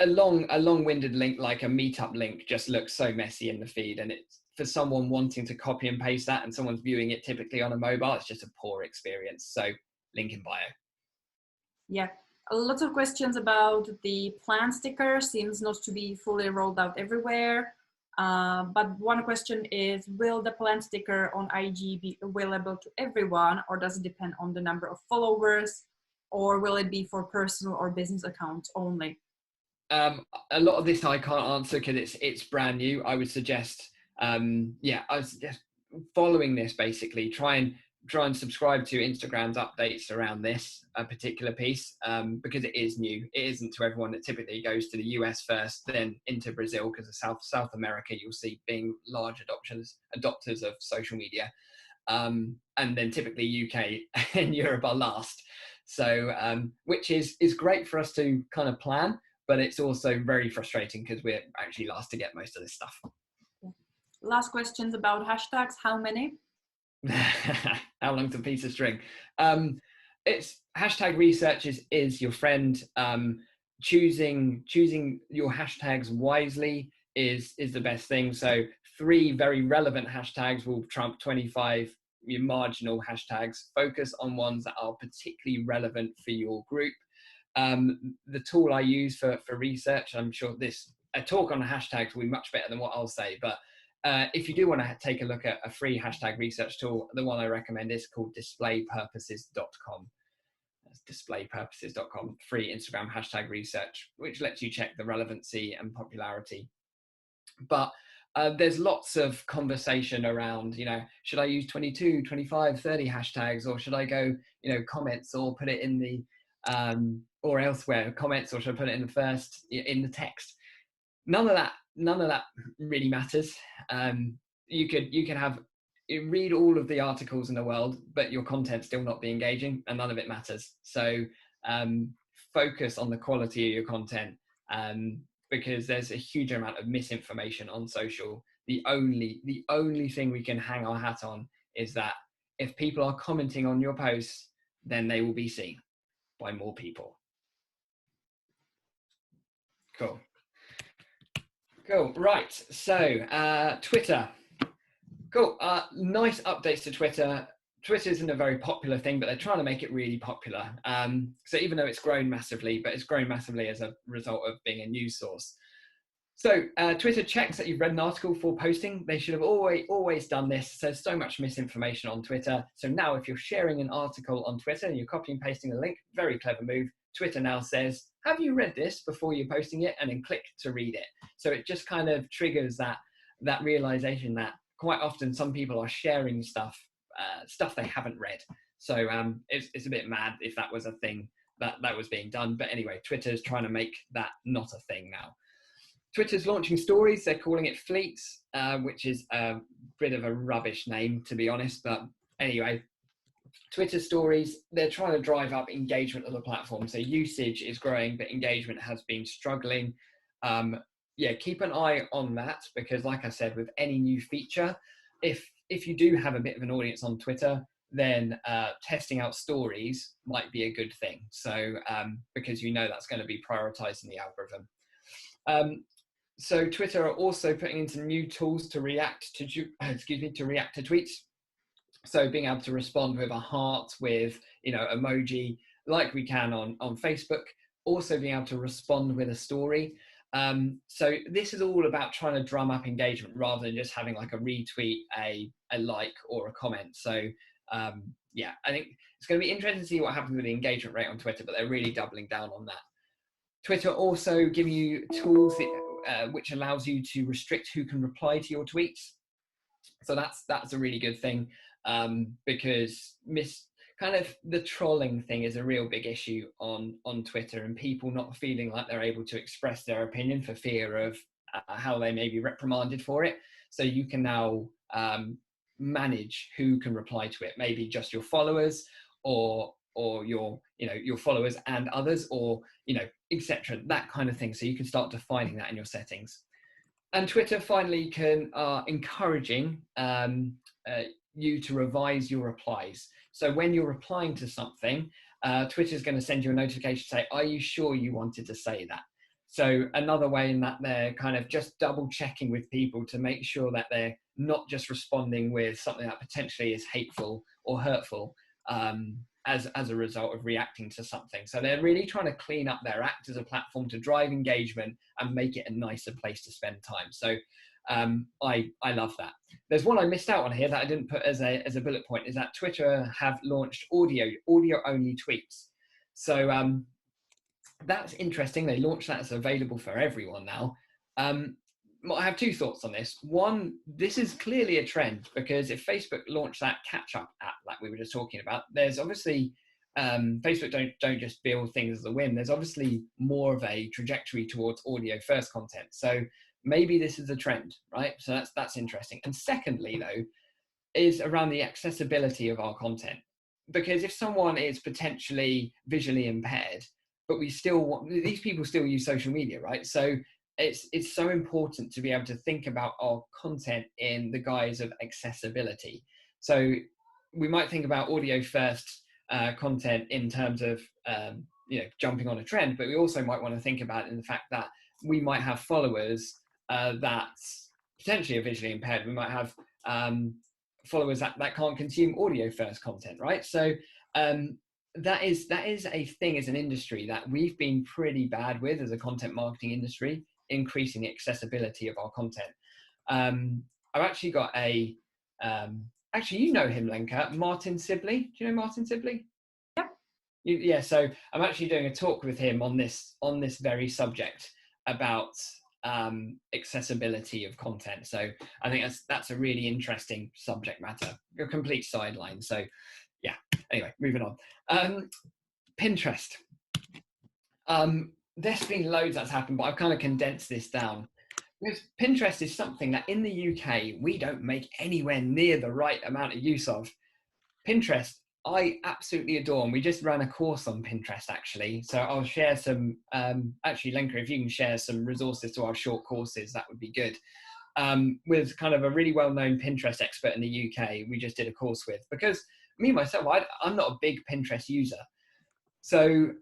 a long-winded link like a meetup link just looks so messy in the feed, and it's for someone wanting to copy and paste that and someone's viewing it typically on a mobile, it's just a poor experience. So link in bio. Yeah, a lot of questions about the plan sticker. Seems not to be fully rolled out everywhere. But one question is, will the plan sticker on IG be available to everyone, or does it depend on the number of followers, or will it be for personal or business accounts only? A lot of this I can't answer because it's brand new. I would suggest, yeah, I was just following this basically. Try and subscribe to Instagram's updates around this particular piece, because it is new. It isn't to everyone. It typically goes to the US first, then into Brazil, because of South America you'll see being large adopters of social media, and then typically UK and Europe are last. So which is great for us to kind of plan, but it's also very frustrating because we're actually last to get most of this stuff. Last questions about hashtags. How many? How long's a piece of string? It's hashtag research is your friend. Choosing your hashtags wisely is the best thing. So 3 very relevant hashtags will trump 25 marginal hashtags. Focus on ones that are particularly relevant for your group. The tool I use for research, I'm sure a talk on hashtags will be much better than what I'll say, but if you do want to take a look at a free hashtag research tool, the one I recommend is called displaypurposes.com. That's displaypurposes.com, free Instagram hashtag research, which lets you check the relevancy and popularity. But there's lots of conversation around, should I use 22, 25, 30 hashtags, or should I go, comments, or put it in the, or elsewhere, comments, or should I put it in the text? None of that really matters. You can read all of the articles in the world, but your content still not be engaging, and none of it matters. So focus on the quality of your content, because there's a huge amount of misinformation on social. The only thing we can hang our hat on is that if people are commenting on your posts, then they will be seen by more people. Cool. Right. So Twitter. Cool. Nice updates to Twitter. Twitter isn't a very popular thing, but they're trying to make it really popular. So even though it's grown massively, but it's grown massively as a result of being a news source. So Twitter checks that you've read an article for posting. They should have always done this. There's so much misinformation on Twitter. So now if you're sharing an article on Twitter and you're copying and pasting the link, very clever move. Twitter now says, have you read this before you're posting it? And then click to read it. So it just kind of triggers that realization that quite often some people are sharing stuff they haven't read. So it's a bit mad if that was a thing that was being done. But anyway, Twitter's trying to make that not a thing now. Twitter's launching stories. They're calling it Fleets, which is a bit of a rubbish name, to be honest. But anyway, Twitter stories, they're trying to drive up engagement of the platform. So usage is growing, but engagement has been struggling. Yeah, keep an eye on that, because like I said, with any new feature, if you do have a bit of an audience on Twitter, then testing out stories might be a good thing. So because that's going to be prioritized in the algorithm. So Twitter are also putting into new tools to react to tweets. So being able to respond with a heart, with emoji, like we can on Facebook. Also being able to respond with a story. So this is all about trying to drum up engagement rather than just having like a retweet, a like, or a comment. So yeah, I think it's going to be interesting to see what happens with the engagement rate on Twitter, but they're really doubling down on that. Twitter also give you tools which allows you to restrict who can reply to your tweets. So that's a really good thing, because kind of the trolling thing is a real big issue on Twitter, and people not feeling like they're able to express their opinion for fear of how they may be reprimanded for it. So you can now manage who can reply to it, maybe just your followers, or your followers and others, or etc., that kind of thing. So you can start defining that in your settings. And Twitter finally can encouraging you to revise your replies. So when you're replying to something, Twitter is going to send you a notification to say, are you sure you wanted to say that? So another way in that they're kind of just double checking with people to make sure that they're not just responding with something that potentially is hateful or hurtful as a result of reacting to something. So they're really trying to clean up their act as a platform to drive engagement and make it a nicer place to spend time. So I love that. There's one I missed out on here that I didn't put as a bullet point, is that Twitter have launched audio only tweets. So that's interesting. They launched that as available for everyone now. I have two thoughts on this. One, this is clearly a trend, because if Facebook launched that catch-up app like we were just talking about, there's obviously Facebook don't just build things as a whim. There's obviously more of a trajectory towards audio first content. So maybe this is a trend, right? So that's interesting. And secondly, though, is around the accessibility of our content. Because if someone is potentially visually impaired, but these people still use social media, right? So it's so important to be able to think about our content in the guise of accessibility. So we might think about audio first content in terms of jumping on a trend, but we also might want to think about it in the fact that we might have followers that potentially are visually impaired. We might have followers that can't consume audio first content, right? So that is a thing as an industry that we've been pretty bad with as a content marketing industry, increasing the accessibility of our content. I've actually got actually, you know him, Lenka, Martin Sibley. Do you know Martin Sibley? Yep. Yeah, so I'm actually doing a talk with him on this very subject about accessibility of content. So I think that's a really interesting subject matter, a complete sideline. So yeah, anyway, moving on. Pinterest. There's been loads that's happened, but I've kind of condensed this down. Because Pinterest is something that in the UK, we don't make anywhere near the right amount of use of. Pinterest, I absolutely adore, and we just ran a course on Pinterest, actually. So I'll share some, actually, Lenka, if you can share some resources to our short courses, that would be good. With kind of a really well-known Pinterest expert in the UK, we just did a course with, because me, myself, I'm not a big Pinterest user. So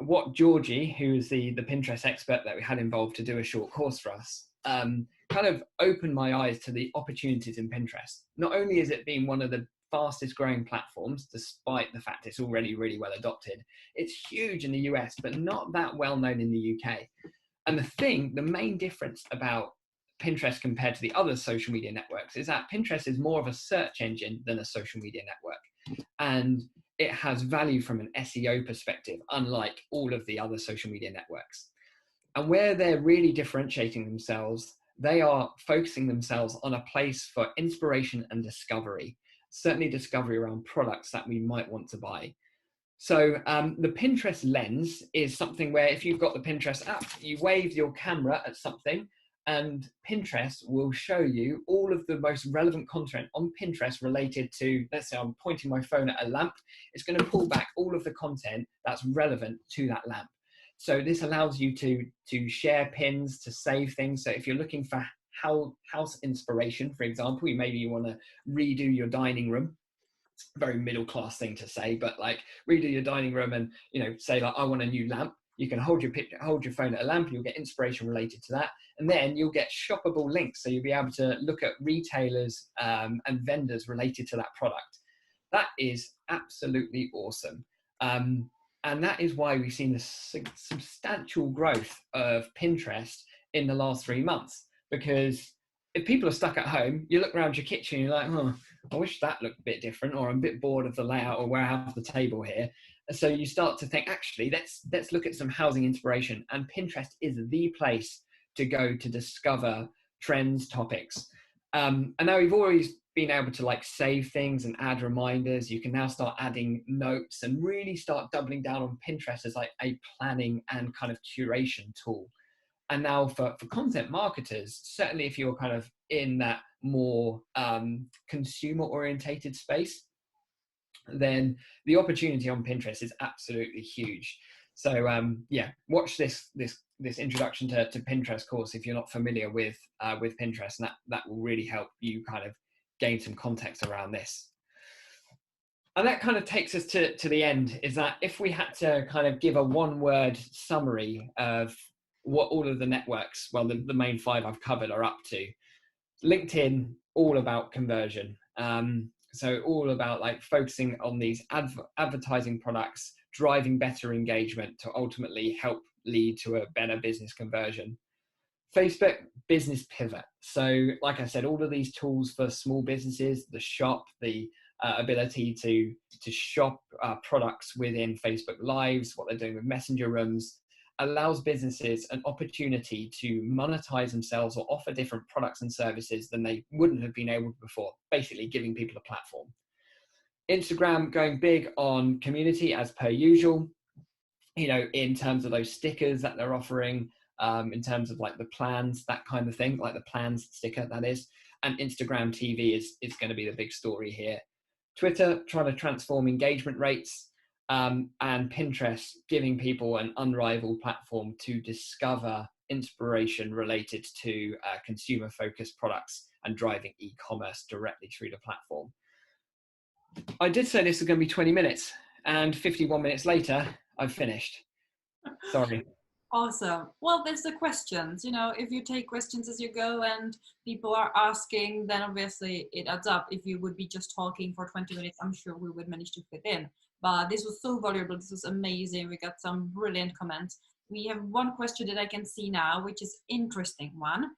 what Georgie, who is the Pinterest expert that we had involved to do a short course for us, kind of opened my eyes to the opportunities in Pinterest. Not only is it being one of the fastest growing platforms, despite the fact it's already really well adopted, it's huge in the US, but not that well known in the UK. And the main difference about Pinterest compared to the other social media networks is that Pinterest is more of a search engine than a social media network. And it has value from an SEO perspective, unlike all of the other social media networks. And where they're really differentiating themselves, they are focusing themselves on a place for inspiration and discovery, certainly discovery around products that we might want to buy. So the Pinterest lens is something where if you've got the Pinterest app, you wave your camera at something and Pinterest will show you all of the most relevant content on Pinterest related to, let's say I'm pointing my phone at a lamp, it's going to pull back all of the content that's relevant to that lamp. So this allows you to share pins, to save things. So if you're looking for house inspiration, for example, maybe you want to redo your dining room. Very middle class thing to say, but like redo your dining room and say like I want a new lamp. You can hold your phone at a lamp, you'll get inspiration related to that. And then you'll get shoppable links. So you'll be able to look at retailers and vendors related to that product. That is absolutely awesome. And that is why we've seen a substantial growth of Pinterest in the last 3 months. Because if people are stuck at home, you look around your kitchen, you're like, oh, I wish that looked a bit different, or I'm a bit bored of the layout or where I have the table here. And so you start to think, actually, let's look at some housing inspiration. And Pinterest is the place to go to discover trends, topics. And now we've always been able to like save things and add reminders. You can now start adding notes and really start doubling down on Pinterest as like a planning and kind of curation tool. And now for content marketers, certainly if you're kind of in that more consumer orientated space, then the opportunity on Pinterest is absolutely huge. So yeah, watch this introduction to Pinterest course if you're not familiar with Pinterest, and that will really help you kind of gain some context around this. And that kind of takes us to the end, is that if we had to kind of give a one-word summary of what all of the networks, well, the main 5 I've covered are up to. LinkedIn, all about conversion. So all about like focusing on these advertising products, driving better engagement to ultimately help lead to a better business conversion. Facebook, business pivot. So like I said, all of these tools for small businesses, the shop, the ability to shop products within Facebook Lives, what they're doing with messenger rooms, allows businesses an opportunity to monetize themselves or offer different products and services than they wouldn't have been able to before, basically giving people a platform. Instagram going big on community as per usual, you know, in terms of those stickers that they're offering, in terms of like the plans, that kind of thing, like the plans sticker, that is. And Instagram TV is going to be the big story here. Twitter trying to transform engagement rates, and Pinterest giving people an unrivaled platform to discover inspiration related to consumer-focused products and driving e-commerce directly through the platform. I did say this was going to be 20 minutes, and 51 minutes later, I've finished. Sorry. Awesome. Well, there's the questions. You know, if you take questions as you go and people are asking, then obviously it adds up. If you would be just talking for 20 minutes, I'm sure we would manage to fit in. But this was so valuable. This was amazing. We got some brilliant comments. We have one question that I can see now, which is interesting one.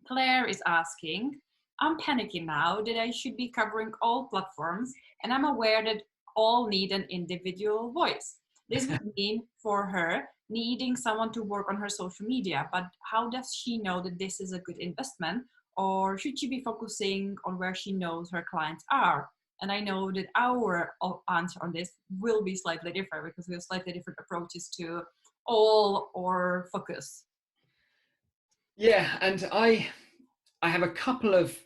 Claire is asking, I'm panicking now that I should be covering all platforms, and I'm aware that all need an individual voice. This would mean for her needing someone to work on her social media, but how does she know that this is a good investment, or should she be focusing on where she knows her clients are? And I know that our answer on this will be slightly different because we have slightly different approaches to all or focus. Yeah, and I have a couple of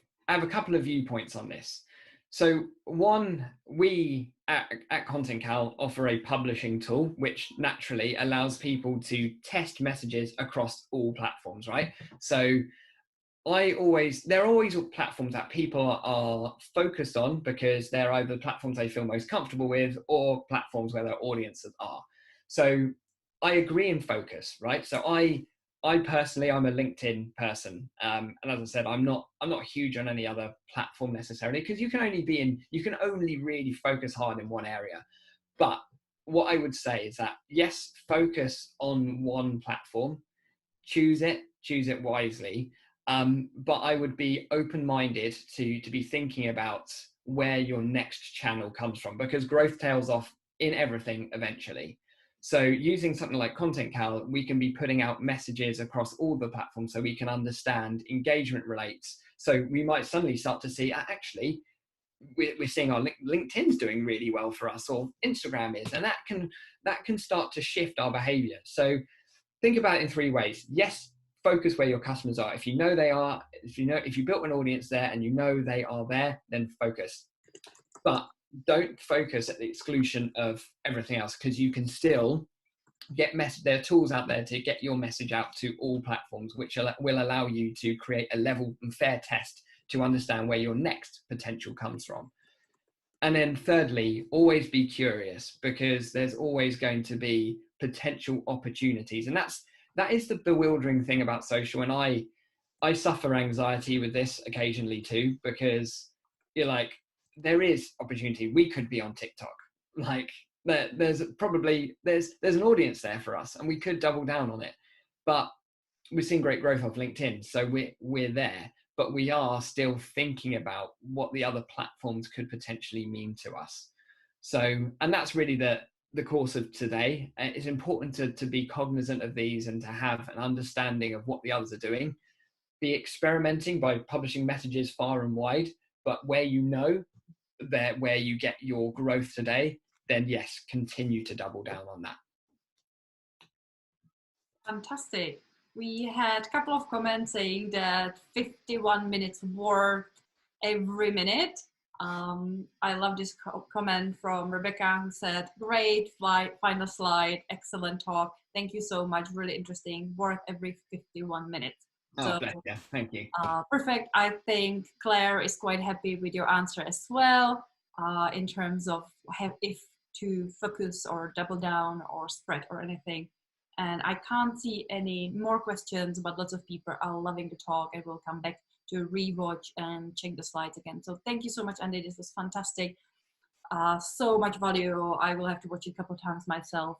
viewpoints on this. So one, we at Content Cal offer a publishing tool, which naturally allows people to test messages across all platforms, right? So there are always platforms that people are focused on because they're either the platforms they feel most comfortable with or platforms where their audiences are. So I agree in focus, right? So I personally, I'm a LinkedIn person. And as I said, I'm not huge on any other platform necessarily, because you can only really focus hard in one area. But what I would say is that, yes, focus on one platform, choose it wisely. But I would be open-minded to be thinking about where your next channel comes from, because growth tails off in everything eventually. So using something like Content Cal, we can be putting out messages across all the platforms so we can understand engagement rates. So we might suddenly start to see, actually, we're seeing our LinkedIn's doing really well for us, or Instagram is, and that can start to shift our behavior. So think about it in 3 ways. Yes, focus where your customers are. If you know they are, if you built an audience there and you know they are there, then focus. But don't focus at the exclusion of everything else, because you can still get there are tools out there to get your message out to all platforms, which will allow you to create a level and fair test to understand where your next potential comes from. And then thirdly, always be curious, because there's always going to be potential opportunities. And that is the bewildering thing about social. And I suffer anxiety with this occasionally too, because you're like, there is opportunity. We could be on TikTok. Like there's an audience there for us, and we could double down on it. But we've seen great growth of LinkedIn, so we're there, but we are still thinking about what the other platforms could potentially mean to us. So, and that's really the course of today. It's important to be cognizant of these and to have an understanding of what the others are doing. Be experimenting by publishing messages far and wide, but where you know that where you get your growth today, then yes, continue to double down on that. Fantastic. We had a couple of comments saying that 51 minutes worth every minute. I love this comment from Rebecca, who said, great, final slide, excellent talk. Thank you so much, really interesting, worth every 51 minutes. Oh, bless you. Thank you. Perfect. I think Claire is quite happy with your answer as well, in terms of if to focus or double down or spread or anything. And I can't see any more questions, but lots of people are loving the talk. I will come back to rewatch and check the slides again. So thank you so much, Andy. This was fantastic. So much value. I will have to watch it a couple of times myself.